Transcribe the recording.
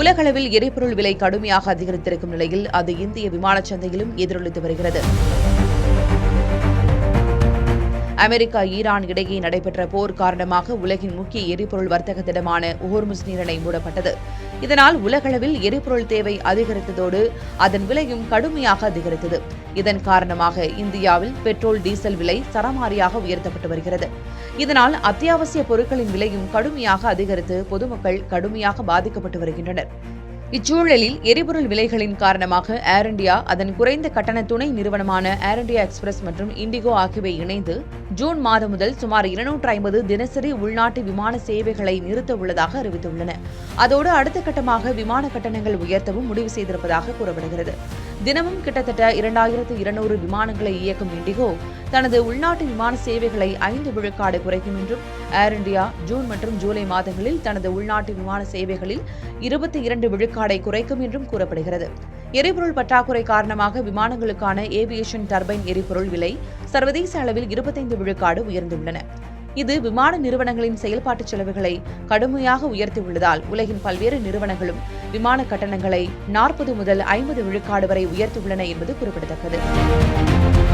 உலகளவில் எரிபொருள் விலை கடுமையாக அதிகரித்திருக்கும் நிலையில் அது இந்திய விமானச் சந்தையிலும் எதிரொலித்து வருகிறது. அமெரிக்கா ஈரான் இடையே நடைபெற்ற போர் காரணமாக உலகின் முக்கிய எரிபொருள் வர்த்தக திடமான ஹோர்முஸ் நீரிணை மூடப்பட்டது. இதனால் உலகளவில் எரிபொருள் தேவை அதிகரித்ததோடு அதன் விலையும் கடுமையாக அதிகரித்தது. இதன் காரணமாக இந்தியாவில் பெட்ரோல், டீசல் விலை சரமாரியாக உயர்த்தப்பட்டு வருகிறது. இதனால் அத்தியாவசிய பொருட்களின் விலையும் கடுமையாக அதிகரித்து பொதுமக்கள் கடுமையாக பாதிக்கப்பட்டு வருகின்றனர். இச்சூழலில் எரிபொருள் விலைகளின் காரணமாக ஏர் இண்டியா அதன் குறைந்த கட்டண துணை நிறுவனமான ஏர் இண்டியா எக்ஸ்பிரஸ் மற்றும் இண்டிகோ ஆகியவை இணைந்து ஜூன் மாதம் முதல் சுமார் 250 தினசரி உள்நாட்டு விமான சேவைகளை நிறுத்த உள்ளதாக அறிவித்துள்ளன. அதோடு அடுத்த கட்டமாக விமான கட்டணங்கள் உயர்த்தவும் முடிவு செய்திருப்பதாக கூறப்படுகிறது. தினமும் கிட்டத்தட்ட 2200 விமானங்களை இயக்கும் இண்டிகோ தனது உள்நாட்டு விமான சேவைகளை 5 விழுக்காடு குறைக்கும் என்றும், ஏர் இண்டியா ஜூன் மற்றும் ஜூலை மாதங்களில் தனது உள்நாட்டு விமான சேவைகளில் 22 விழுக்காடை குறைக்கும் என்றும் கூறப்படுகிறது. எரிபொருள் பற்றாக்குறை காரணமாக விமானங்களுக்கான ஏவியேஷன் டர்பைன் எரிபொருள் விலை சர்வதேச அளவில் 25 விழுக்காடு உயர்ந்துள்ளன. இது விமான நிறுவனங்களின் செயல்பாட்டு செலவுகளை கடுமையாக உயர்த்தியுள்ளதால் உலகின் பல்வேறு நிறுவனங்களும் விமான கட்டணங்களை 40 முதல் 50 விழுக்காடு வரை உயர்த்தியுள்ளன என்பது குறிப்பிடத்தக்கது.